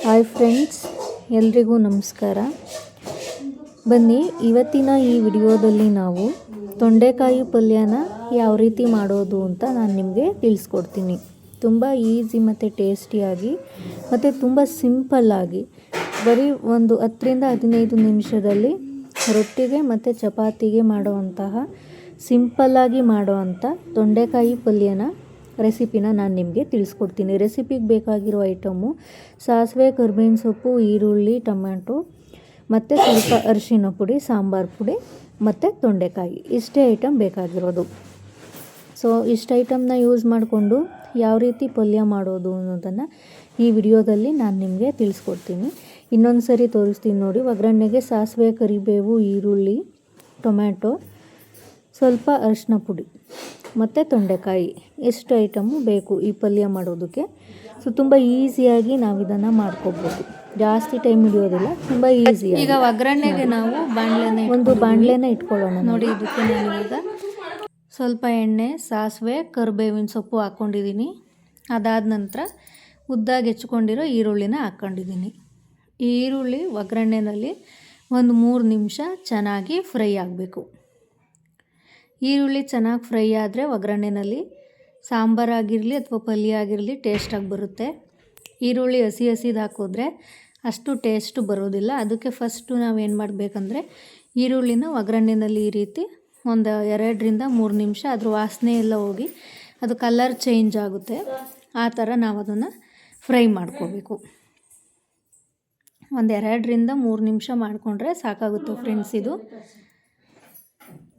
Hi friends, ಎಲ್ರಿಗೂ ನಮಸ್ಕಾರ. ಬನ್ನಿ, ಇವತ್ತಿನ ಈ ವಿಡಿಯೋದಲ್ಲಿ ನಾವು ತೊಂಡೆಕಾಯಿ ಪಲ್ಯನ ಯಾವ ರೀತಿ ಮಾಡೋದು ಅಂತ ನಾನು ನಿಮಗೆ ತಿಳಿಸ್ಕೊಡ್ತೀನಿ. ತುಂಬ ಈಸಿ ಮತ್ತು ಟೇಸ್ಟಿಯಾಗಿ ಮತ್ತು ತುಂಬ ಸಿಂಪಲ್ಲಾಗಿ ಬರೀ ಒಂದು 10ರಿಂದ 15 ನಿಮಿಷದಲ್ಲಿ ರೊಟ್ಟಿಗೆ ಮತ್ತು ಚಪಾತಿಗೆ ಮಾಡುವಂತಹ ಸಿಂಪಲ್ಲಾಗಿ ಮಾಡುವಂಥ ತೊಂಡೆಕಾಯಿ ಪಲ್ಯನ ರೆಸಿಪಿನ ನಾನು ನಿಮಗೆ ತಿಳಿಸ್ಕೊಡ್ತೀನಿ. ರೆಸಿಪಿಗೆ ಬೇಕಾಗಿರೋ ಐಟಮು ಸಾಸಿವೆ, ಕರಿಬೇವಿನ ಸೊಪ್ಪು, ಈರುಳ್ಳಿ, ಟೊಮ್ಯಾಟೊ ಮತ್ತು ಸ್ವಲ್ಪ ಅರಿಶಿನ ಪುಡಿ, ಸಾಂಬಾರು ಪುಡಿ ಮತ್ತು ತೊಂಡೆಕಾಯಿ. ಇಷ್ಟೇ ಐಟಮ್ ಬೇಕಾಗಿರೋದು. ಸೊ ಇಷ್ಟು ಐಟಮ್ನ ಯೂಸ್ ಮಾಡಿಕೊಂಡು ಯಾವ ರೀತಿ ಪಲ್ಯ ಮಾಡೋದು ಅನ್ನೋದನ್ನು ಈ ವಿಡಿಯೋದಲ್ಲಿ ನಾನು ನಿಮಗೆ ತಿಳಿಸ್ಕೊಡ್ತೀನಿ. ಇನ್ನೊಂದು ಸರಿ ತೋರಿಸ್ತೀನಿ ನೋಡಿ. ಒಗ್ಗರಣೆಗೆ ಸಾಸಿವೆ, ಕರಿಬೇವು, ಈರುಳ್ಳಿ, ಟೊಮ್ಯಾಟೊ, ಸ್ವಲ್ಪ ಅರಿಶಿನ ಪುಡಿ ಮತ್ತು ತೊಂಡೆಕಾಯಿ, ಎಷ್ಟು ಐಟಮು ಬೇಕು ಈ ಪಲ್ಯ ಮಾಡೋದಕ್ಕೆ. ಸೊ ತುಂಬ ಈಸಿಯಾಗಿ ನಾವು ಇದನ್ನು ಮಾಡ್ಕೋಬೋದು. ಜಾಸ್ತಿ ಟೈಮ್ ಹಿಡಿಯೋದಿಲ್ಲ, ತುಂಬ ಈಸಿ. ಈಗ ಒಗ್ಗರಣೆಗೆ ನಾವು ಒಂದು ಬಾಣಲೆನ ಇಟ್ಕೊಳ್ಳೋಣ ನೋಡಿ. ಇದಕ್ಕೆ ನಾನು ಈಗ ಸ್ವಲ್ಪ ಎಣ್ಣೆ, ಸಾಸಿವೆ, ಕರಿಬೇವಿನ ಸೊಪ್ಪು ಹಾಕ್ಕೊಂಡಿದ್ದೀನಿ. ಅದಾದ ನಂತರ ಉದ್ದಾಗಿ ಹೆಚ್ಕೊಂಡಿರೋ ಈರುಳ್ಳಿನ ಹಾಕ್ಕೊಂಡಿದ್ದೀನಿ. ಈ ಈರುಳ್ಳಿ ಒಗ್ಗರಣೆಯಲ್ಲಿ ಒಂದು 3 ನಿಮಿಷ ಚೆನ್ನಾಗಿ ಫ್ರೈ ಆಗಬೇಕು. ಈರುಳ್ಳಿ ಚೆನ್ನಾಗಿ ಫ್ರೈ ಆದರೆ ಒಗ್ಗರಣೆಯಲ್ಲಿ ಸಾಂಬಾರಾಗಿರಲಿ ಅಥವಾ ಪಲ್ಯ ಆಗಿರಲಿ ಟೇಸ್ಟಾಗಿ ಬರುತ್ತೆ. ಈರುಳ್ಳಿ ಹಸಿದು ಹಾಕಿದ್ರೆ ಅಷ್ಟು ಟೇಸ್ಟು ಬರೋದಿಲ್ಲ. ಅದಕ್ಕೆ ಫಸ್ಟು ನಾವೇನು ಮಾಡಬೇಕಂದ್ರೆ ಈರುಳ್ಳಿನ ಒಗ್ಗರಣೆಯಲ್ಲಿ ಈ ರೀತಿ ಒಂದು 2ರಿಂದ 3 ನಿಮಿಷ ಅದ್ರ ವಾಸನೆ ಎಲ್ಲ ಹೋಗಿ ಅದು ಕಲರ್ ಚೇಂಜ್ ಆಗುತ್ತೆ. ಆ ಥರ ನಾವು ಅದನ್ನು ಫ್ರೈ ಮಾಡ್ಕೋಬೇಕು. ಒಂದು 2ರಿಂದ 3 ನಿಮಿಷ ಮಾಡಿಕೊಂಡ್ರೆ ಸಾಕಾಗುತ್ತೆ ಫ್ರೆಂಡ್ಸ್. ಇದು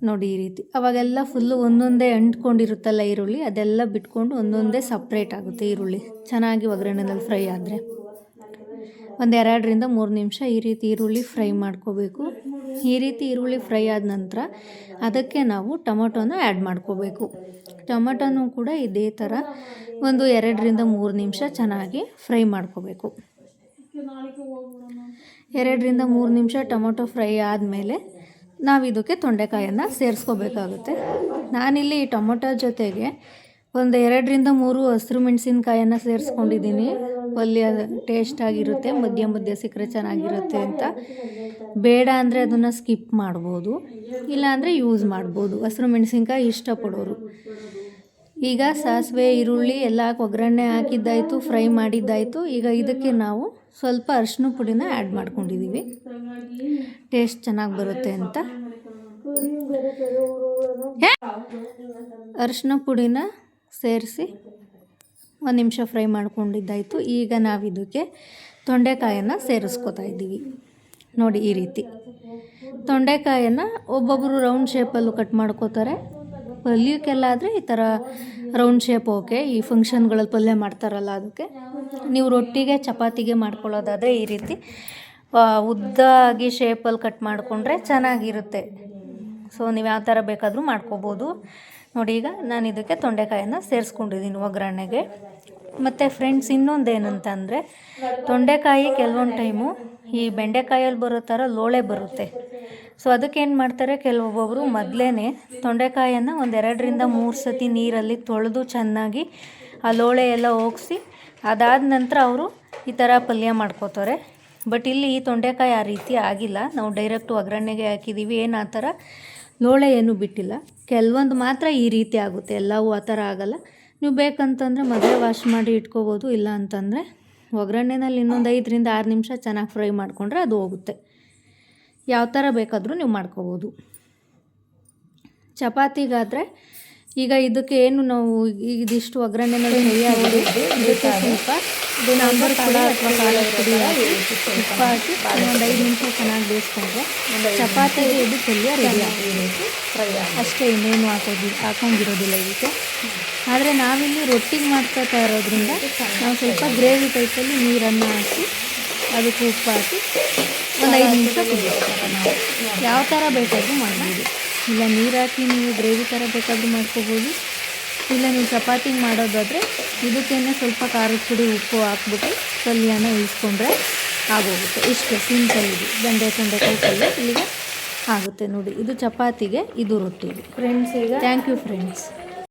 ನೋಡಿ ಈ ರೀತಿ. ಅವಾಗೆಲ್ಲ ಫುಲ್ಲು ಒಂದೊಂದೇ ಅಂಟ್ಕೊಂಡಿರುತ್ತಲ್ಲ ಈರುಳ್ಳಿ, ಅದೆಲ್ಲ ಬಿಟ್ಕೊಂಡು ಒಂದೊಂದೇ ಸಪ್ರೇಟ್ ಆಗುತ್ತೆ ಈರುಳ್ಳಿ ಚೆನ್ನಾಗಿ ಒಗ್ಗರಣೆಯಲ್ಲಿ ಫ್ರೈ ಆದರೆ. ಒಂದು 2ರಿಂದ 3 ನಿಮಿಷ ಈ ರೀತಿ ಈರುಳ್ಳಿ ಫ್ರೈ ಮಾಡ್ಕೋಬೇಕು. ಈ ರೀತಿ ಈರುಳ್ಳಿ ಫ್ರೈ ಆದ ನಂತರ ಅದಕ್ಕೆ ನಾವು ಟೊಮೊಟೊನ ಆ್ಯಡ್ ಮಾಡ್ಕೋಬೇಕು. ಟೊಮೊಟೊನೂ ಕೂಡ ಇದೇ ಥರ ಒಂದು 2ರಿಂದ 3 ನಿಮಿಷ ಚೆನ್ನಾಗಿ ಫ್ರೈ ಮಾಡ್ಕೋಬೇಕು. 2ರಿಂದ 3 ನಿಮಿಷ ಟೊಮೊಟೊ ಫ್ರೈ ಆದಮೇಲೆ ನಾವು ಇದಕ್ಕೆ ತೊಂಡೆಕಾಯನ್ನು ಸೇರಿಸ್ಕೋಬೇಕಾಗುತ್ತೆ. ನಾನಿಲ್ಲಿ ಟೊಮೊಟೊ ಜೊತೆಗೆ ಒಂದು 2ರಿಂದ 3 ಹಸಿರು ಮೆಣಸಿನ್ಕಾಯನ್ನು ಸೇರಿಸ್ಕೊಂಡಿದ್ದೀನಿ. ಪಲ್ಯ ಟೇಸ್ಟಾಗಿರುತ್ತೆ, ಮಧ್ಯ ಸಿಕ್ಕರೆ ಚೆನ್ನಾಗಿರುತ್ತೆ ಅಂತ. ಬೇಡ ಅಂದರೆ ಅದನ್ನು ಸ್ಕಿಪ್ ಮಾಡ್ಬೋದು, ಇಲ್ಲಾಂದರೆ ಯೂಸ್ ಮಾಡ್ಬೋದು ಹಸಿರು ಮೆಣಸಿನ್ಕಾಯಿ ಇಷ್ಟಪಡೋರು. ಈಗ ಸಾಸಿವೆ, ಈರುಳ್ಳಿ ಎಲ್ಲ ಒಗ್ಗರಣೆ ಹಾಕಿದ್ದಾಯಿತು, ಫ್ರೈ ಮಾಡಿದ್ದಾಯಿತು. ಈಗ ಇದಕ್ಕೆ ನಾವು ಸ್ವಲ್ಪ ಅರಿಶಿನ ಪುಡಿನ ಆ್ಯಡ್ ಮಾಡ್ಕೊಂಡಿದ್ದೀವಿ, ಟೇಸ್ಟ್ ಚೆನ್ನಾಗಿ ಬರುತ್ತೆ ಅಂತ. ಅರಿಶಿನ ಪುಡಿನ ಸೇರಿಸಿ 1 ನಿಮಿಷ ಫ್ರೈ ಮಾಡ್ಕೊಂಡಿದ್ದಾಯಿತು. ಈಗ ನಾವು ಇದಕ್ಕೆ ತೊಂಡೆಕಾಯನ್ನು ಸೇರಿಸ್ಕೊತಾ ಇದ್ದೀವಿ ನೋಡಿ ಈ ರೀತಿ. ತೊಂಡೆಕಾಯನ್ನು ಒಬ್ಬೊಬ್ಬರು ರೌಂಡ್ ಶೇಪಲ್ಲೂ ಕಟ್ ಮಾಡ್ಕೋತಾರೆ. ಪಲ್ಯಕ್ಕೆಲ್ಲ ಆದರೆ ಈ ಥರ ರೌಂಡ್ ಶೇಪ್ ಓಕೆ. ಈ ಫಂಕ್ಷನ್ಗಳಲ್ಲಿ ಪಲ್ಯ ಮಾಡ್ತಾರಲ್ಲ ಅದಕ್ಕೆ. ನೀವು ರೊಟ್ಟಿಗೆ ಚಪಾತಿಗೆ ಮಾಡ್ಕೊಳ್ಳೋದಾದರೆ ಈ ರೀತಿ ಉದ್ದಾಗಿ ಶೇಪಲ್ಲಿ ಕಟ್ ಮಾಡಿಕೊಂಡ್ರೆ ಚೆನ್ನಾಗಿರುತ್ತೆ. ಸೊ ನೀವು ಯಾವ ಥರ ಬೇಕಾದರೂ ಮಾಡ್ಕೋಬೋದು ನೋಡಿ. ಈಗ ನಾನು ಇದಕ್ಕೆ ತೊಂಡೆಕಾಯನ್ನು ಸೇರಿಸ್ಕೊಂಡಿದ್ದೀನಿ ಒಗ್ಗರಣೆಗೆ. ಮತ್ತು ಫ್ರೆಂಡ್ಸ್, ಇನ್ನೊಂದೇನಂತಂದರೆ ತೊಂಡೆಕಾಯಿ ಕೆಲವೊಂದು ಟೈಮು ಈ ಬೆಂಡೆಕಾಯಲ್ಲಿ ಬರೋ ಥರ ಲೋಳೆ ಬರುತ್ತೆ. ಸೊ ಅದಕ್ಕೇನು ಮಾಡ್ತಾರೆ, ಕೆಲವೊಬ್ಬೊಬ್ಬರು ಮೊದಲೇ ತೊಂಡೆಕಾಯನ್ನು ಒಂದು 2ರಿಂದ 3 ಸತಿ ನೀರಲ್ಲಿ ತೊಳೆದು ಚೆನ್ನಾಗಿ ಆ ಲೋಳೆ ಎಲ್ಲ ಹೋಗಿಸಿ ಅದಾದ ನಂತರ ಅವರು ಈ ಥರ ಪಲ್ಯ ಮಾಡ್ಕೋತಾರೆ. ಬಟ್ ಇಲ್ಲಿ ಈ ತೊಂಡೆಕಾಯಿ ಆ ರೀತಿ ಆಗಿಲ್ಲ. ನಾವು ಡೈರೆಕ್ಟ್ ಒಗ್ಗರಣೆಗೆ ಹಾಕಿದ್ದೀವಿ, ಏನು ಆ ಥರ ಲೋಳೆ ಏನೂ ಬಿಟ್ಟಿಲ್ಲ. ಕೆಲವೊಂದು ಮಾತ್ರ ಈ ರೀತಿ ಆಗುತ್ತೆ, ಎಲ್ಲವೂ ಆ ಥರ ಆಗೋಲ್ಲ. ನೀವು ಬೇಕಂತಂದರೆ ಮೊದಲೇ ವಾಶ್ ಮಾಡಿ ಇಟ್ಕೋಬೋದು. ಇಲ್ಲ ಅಂತಂದರೆ ಒಗ್ಗರಣೆಯಲ್ಲಿ ಇನ್ನೊಂದು 5ರಿಂದ 6 ನಿಮಿಷ ಚೆನ್ನಾಗಿ ಫ್ರೈ ಮಾಡಿಕೊಂಡ್ರೆ ಅದು ಹೋಗುತ್ತೆ. ಯಾವ ಥರ ಬೇಕಾದರೂ ನೀವು ಮಾಡ್ಕೋಬೋದು. ಚಪಾತಿಗಾದರೆ ಈಗ ಇದಕ್ಕೆ ಏನು ನಾವು ಇದಿಷ್ಟು ಒಗ್ಗರಣೆನಲ್ಲಿ ಫ್ರೈ ಆಗಿದೆ, ಇದಕ್ಕೆ ಸ್ವಲ್ಪ ಸಾಂಬಾರು ಪುಡಿ ಅಥವಾ ಖಾರದ ಪುಡಿ ಹಾಕಿ ಉಪ್ಪು ಹಾಕಿ ಒಂದು 5 ನಿಮಿಷ ಚೆನ್ನಾಗಿ ಬೇಯಿಸ್ಕೊಂಡ್ರೆ ಚಪಾತಿಗೆ ಇದು ಪಲ್ಯ ರೆಡಿ ಆಗಿರುತ್ತೆ. ಅಷ್ಟೇ, ಇನ್ನೇನು ಹಾಕೊಂಡಿರೋದಿಲ್ಲ ಇದಕ್ಕೆ. ಆದರೆ ನಾವಿಲ್ಲಿ ರೊಟ್ಟಿಗೆ ಮಾಡ್ಕೊತಾ ಇರೋದ್ರಿಂದ ನಾವು ಸ್ವಲ್ಪ ಗ್ರೇವಿ ಟೈಪಲ್ಲಿ ನೀರನ್ನು ಹಾಕಿ ಅದಕ್ಕೆ ಉಪ್ಪು ಹಾಕಿ ಒಂದು 5 ನಿಮಿಷ ಕುದಿಸ್ತಾರೆ. ನಾವು ಯಾವ ಥರ ಬೇಕಾದರೂ ಮಾಡ್ಬೋದು. ಇಲ್ಲ ನೀರು ಹಾಕಿ ನೀವು ಗ್ರೇವಿ ಥರ ಬೇಕಾದರೂ ಮಾಡ್ಕೋಬೋದು. ಇಲ್ಲ ನೀವು ಚಪಾತಿಗೆ ಮಾಡೋದಾದರೆ ಇದಕ್ಕೇನೆ ಸ್ವಲ್ಪ ಖಾರದ ಪುಡಿ, ಉಪ್ಪು ಹಾಕ್ಬಿಟ್ಟು ಪಲ್ಯನ ಇಳಿಸ್ಕೊಂಡ್ರೆ ಆಗೋಗುತ್ತೆ. ಇಷ್ಟೇ ಸಿಂಪಲ್. ಇದು ತೊಂಡೆಕಾಯಿ ಪಲ್ಯ ಇಲ್ಲಿಗೆ ಆಗುತ್ತೆ ನೋಡಿ. ಇದು ಚಪಾತಿಗೆ, ಇದು ರೊಟ್ಟಿಗೆ ಫ್ರೆಂಡ್ಸ್. ಈಗ ಥ್ಯಾಂಕ್ ಯು ಫ್ರೆಂಡ್ಸ್.